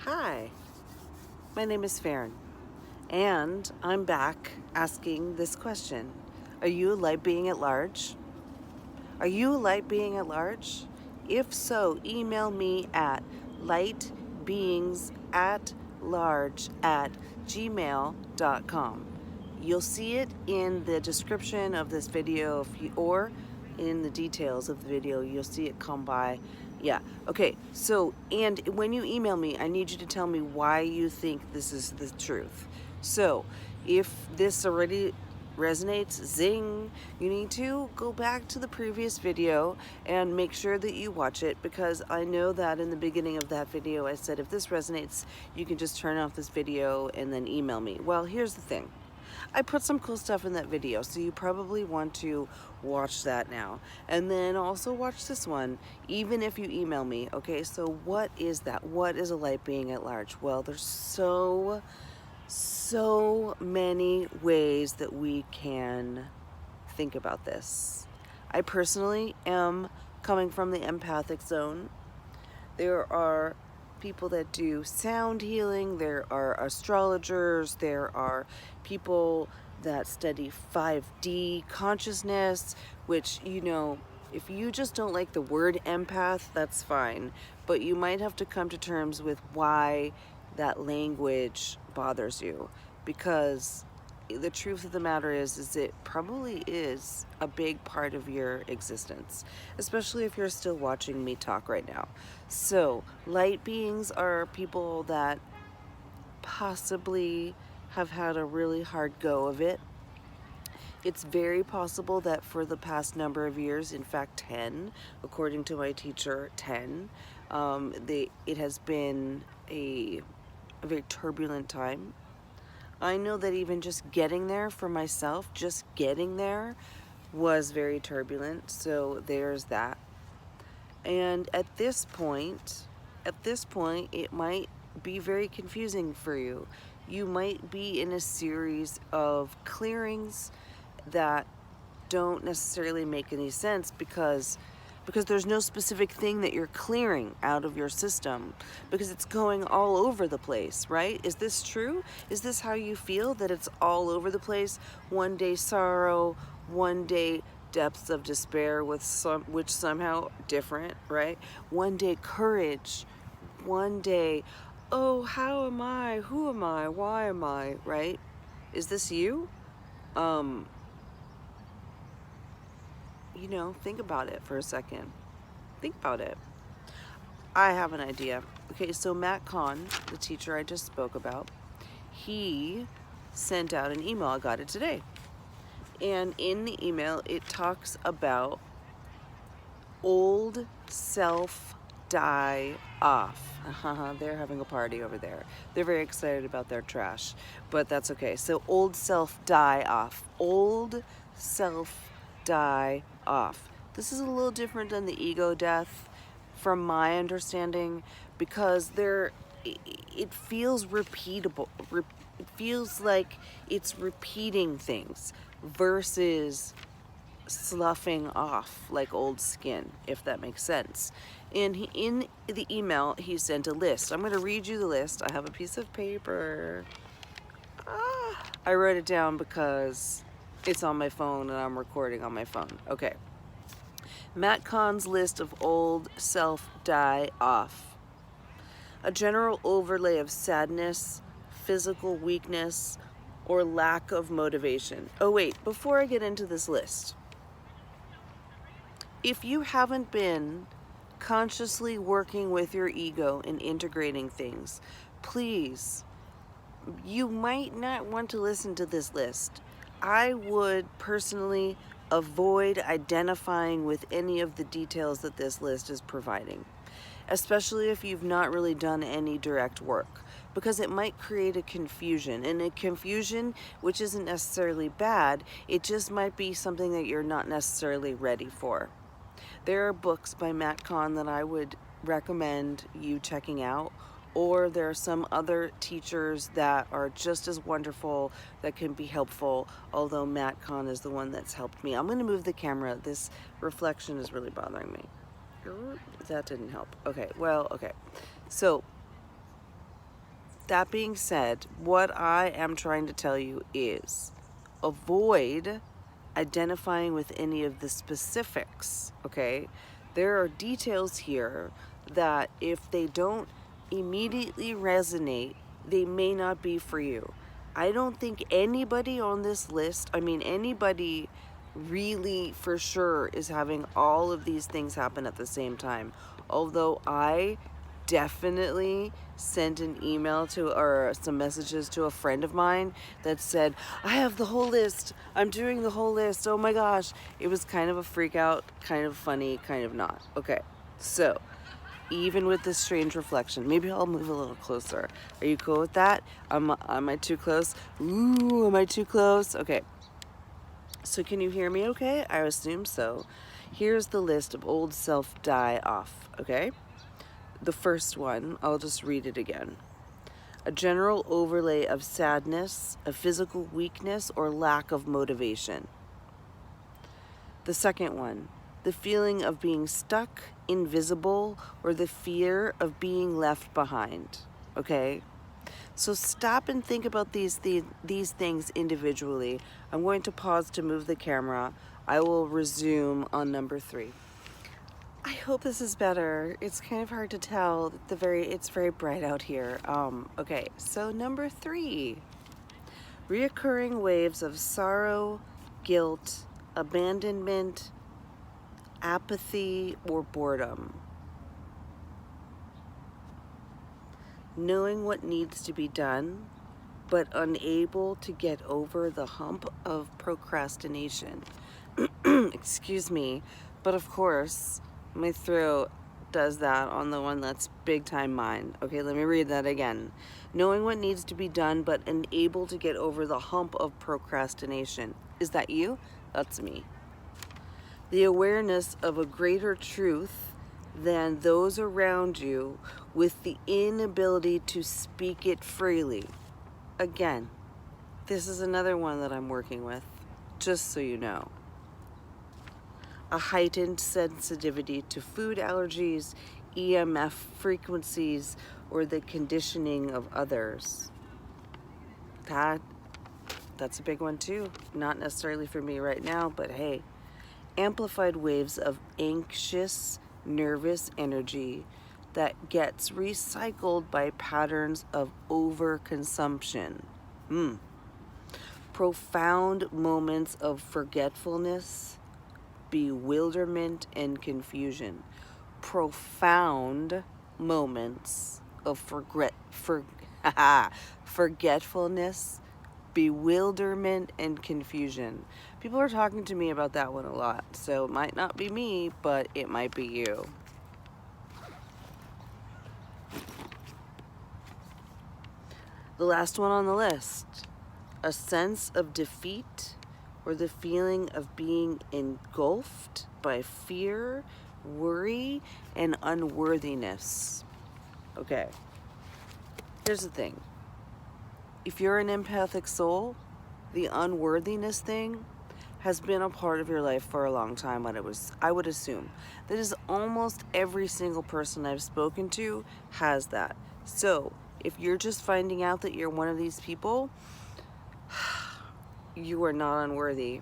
Hi, my name is Farron, and I'm back asking this question. Are you a light being at large? Are you a light being at large? If so, email me at lightbeingsatlarge@gmail.com. You'll see it in the description of this video or in the details of the video. You'll see it come by. Yeah. Okay. So, and when you email me, I need you to tell me why you think this is the truth. So, if this already resonates, zing, you need to go back to the previous video and make sure that you watch it, because I know that in the beginning of that video I said if this resonates you can just turn off this video and then email me. Well, here's the thing. I put some cool stuff in that video, so you probably want to watch that now. And then also watch this one, even if you email me. Okay, so what is that? What is a light being at large? Well, there's so many ways that we can think about this. I personally am coming from the empathic zone. There are people that do sound healing, there are astrologers, there are people that study 5D consciousness, which, you know, if you just don't like the word empath, that's fine, but you might have to come to terms with why that language bothers you, because the truth of the matter is it probably is a big part of your existence, especially if you're still watching me talk right now. So, light beings are people that possibly have had a really hard go of it. It's very possible that for the past number of years, in fact 10, according to my teacher, 10, it has been a very turbulent time. I know that even just getting there for myself, just getting there was very turbulent, so there's that. And at this point, it might be very confusing for you. You might be in a series of clearings that don't necessarily make any sense because there's no specific thing that you're clearing out of your system, because it's going all over the place, right? Is this true? Is this how you feel, that it's all over the place? One day sorrow, one day depths of despair which somehow different, right? One day courage, one day, oh, how am I? Who am I? Why am I? Right? Is this you? You know, think about it for a second. Think about it. I have an idea. Okay, so Matt Kahn, the teacher I just spoke about, he sent out an email. I got it today. And in the email, it talks about old self die off. They're having a party over there. They're very excited about their trash, but that's okay. So old self die off. Old self die off. This is a little different than the ego death from my understanding, because it feels repeatable. It feels like it's repeating things versus sloughing off like old skin, if that makes sense. And in the email, he sent a list. I'm going to read you the list. I have a piece of paper. I wrote it down because it's on my phone and I'm recording on my phone. Okay. Matt Kahn's list of old self die off. A general overlay of sadness, physical weakness, or lack of motivation. Oh wait, before I get into this list, if you haven't been consciously working with your ego and integrating things, please, you might not want to listen to this list. I would personally avoid identifying with any of the details that this list is providing, especially if you've not really done any direct work, because it might create a confusion, and a confusion which isn't necessarily bad, it just might be something that you're not necessarily ready for. There are books by Matt Kahn that I would recommend you checking out, or there are some other teachers that are just as wonderful that can be helpful, although Matt Kahn is the one that's helped me. I'm going to move the camera. This reflection is really bothering me. That didn't help. Okay, well, okay. So that being said, what I am trying to tell you is avoid identifying with any of the specifics, okay? There are details here that if they don't immediately resonate, they may not be for you. I don't think anybody on this list, anybody really for sure is having all of these things happen at the same time. Although I definitely sent an email to, or some messages to, a friend of mine that said, I have the whole list, I'm doing the whole list, oh my gosh. It was kind of a freak out, kind of funny, kind of not. Okay, so even with this strange reflection, maybe I'll move a little closer. Are you cool with that? Am I too close? Ooh, am I too close? Okay, so can you hear me okay? I assume so. Here's the list of old self die off, okay? The first one, I'll just read it again. A general overlay of sadness, a physical weakness, or lack of motivation. The second one, the feeling of being stuck, invisible, or the fear of being left behind, okay? So stop and think about these things individually. I'm going to pause to move the camera. I will resume on number 3. I hope this is better. It's kind of hard to tell. It's very bright out here. Okay, so number 3. Reoccurring waves of sorrow, guilt, abandonment, apathy, or boredom. Knowing what needs to be done, but unable to get over the hump of procrastination. Excuse me, but of course, my throat does that on the one that's big time mine. Okay, let me read that again. Knowing what needs to be done, but unable to get over the hump of procrastination. Is that you? That's me. The awareness of a greater truth than those around you with the inability to speak it freely. Again, this is another one that I'm working with, just so you know. A heightened sensitivity to food allergies, EMF frequencies, or the conditioning of others. That's a big one too. Not necessarily for me right now, but hey. Amplified waves of anxious, nervous energy that gets recycled by patterns of overconsumption. Profound moments of forgetfulness, bewilderment, and confusion. Profound moments of forgetfulness, bewilderment, and confusion. People are talking to me about that one a lot, so it might not be me, but it might be you. The last one on the list, a sense of defeat, or the feeling of being engulfed by fear, worry, and unworthiness. Okay, here's the thing. If you're an empathic soul, the unworthiness thing has been a part of your life for a long time. I would assume. That is almost every single person I've spoken to has that. So if you're just finding out that you're one of these people, you are not unworthy.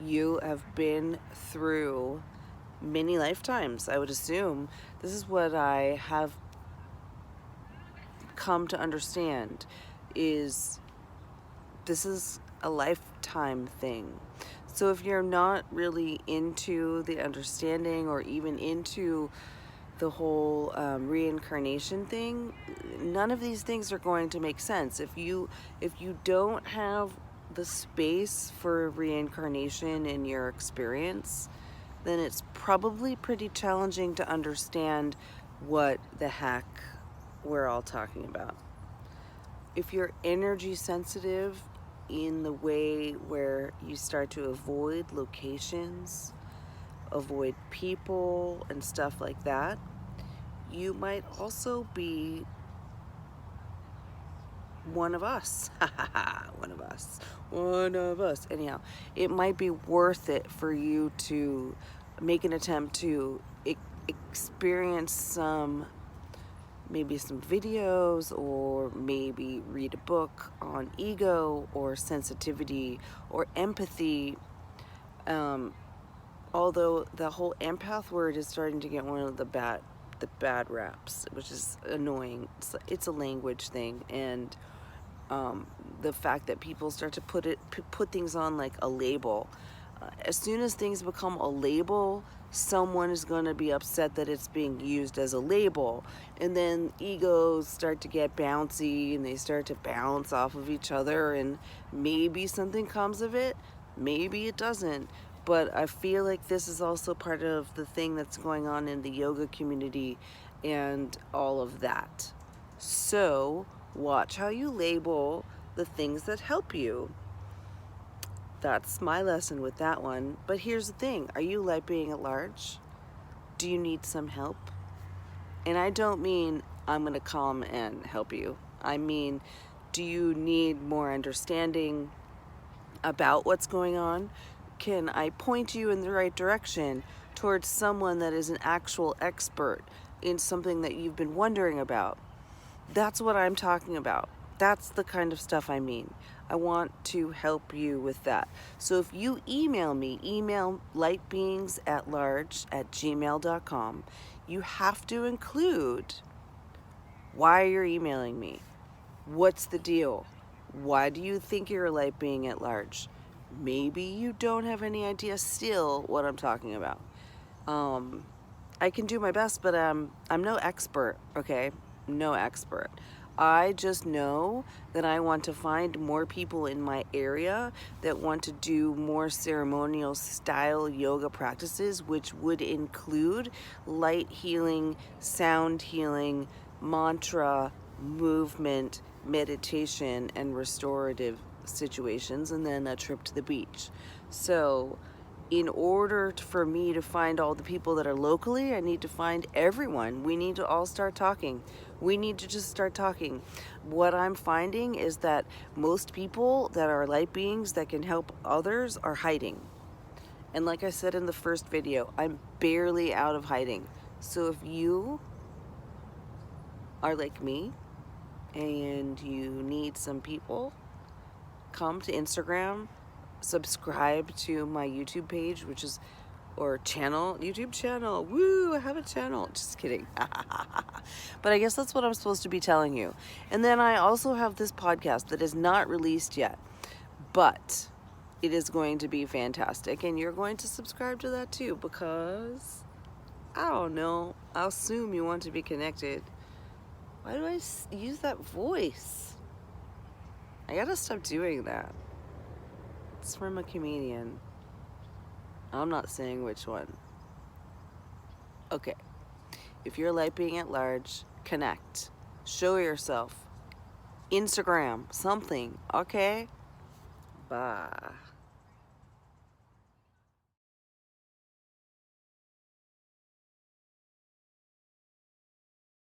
You have been through many lifetimes, I would assume. This is what I have come to understand, is this is a lifetime thing. So if you're not really into the understanding or even into the whole reincarnation thing, none of these things are going to make sense. If you don't have the space for reincarnation in your experience, then it's probably pretty challenging to understand what the heck we're all talking about. If you're energy sensitive in the way where you start to avoid locations, avoid people, and stuff like that, you might also be one of us. One of us. Anyhow, it might be worth it for you to make an attempt to experience some maybe some videos, or maybe read a book on ego or sensitivity or empathy. Although the whole empath word is starting to get one of the bad raps, which is annoying. It's a language thing, and the fact that people start to put things on like a label. As soon as things become a label, someone is going to be upset that it's being used as a label, and then egos start to get bouncy and they start to bounce off of each other, and maybe something comes of it, maybe it doesn't. But I feel like this is also part of the thing that's going on in the yoga community and all of that. So watch how you label the things that help you. That's my lesson with that one. But here's the thing. Are you light being at large? Do you need some help? And I don't mean I'm going to come and help you. I mean, do you need more understanding about what's going on? Can I point you in the right direction towards someone that is an actual expert in something that you've been wondering about? That's what I'm talking about. That's the kind of stuff I mean. I want to help you with that. So if you email me, email lightbeingsatlarge@gmail.com, you have to include why you're emailing me. What's the deal? Why do you think you're a light being at large? Maybe you don't have any idea still what I'm talking about. I can do my best, but I'm no expert, okay? No expert. I just know that I want to find more people in my area that want to do more ceremonial style yoga practices, which would include light healing, sound healing, mantra, movement, meditation, and restorative situations, and then a trip to the beach. So in order for me to find all the people that are locally, I need to find everyone. We need to all start talking. We need to just start talking. What I'm finding is that most people that are light beings that can help others are hiding. And like I said in the first video, I'm barely out of hiding. So if you are like me and you need some people, come to Instagram, subscribe to my YouTube page, which is, or channel, YouTube channel. Woo, I have a channel. Just kidding. But I guess that's what I'm supposed to be telling you. And then I also have this podcast that is not released yet, but it is going to be fantastic. And you're going to subscribe to that too, because I don't know, I'll assume you want to be connected. Why do I use that voice? I gotta stop doing that. It's from a comedian. I'm not saying which one. Okay. If you're a light being at large, connect. Show yourself. Instagram, something. Okay? Bye.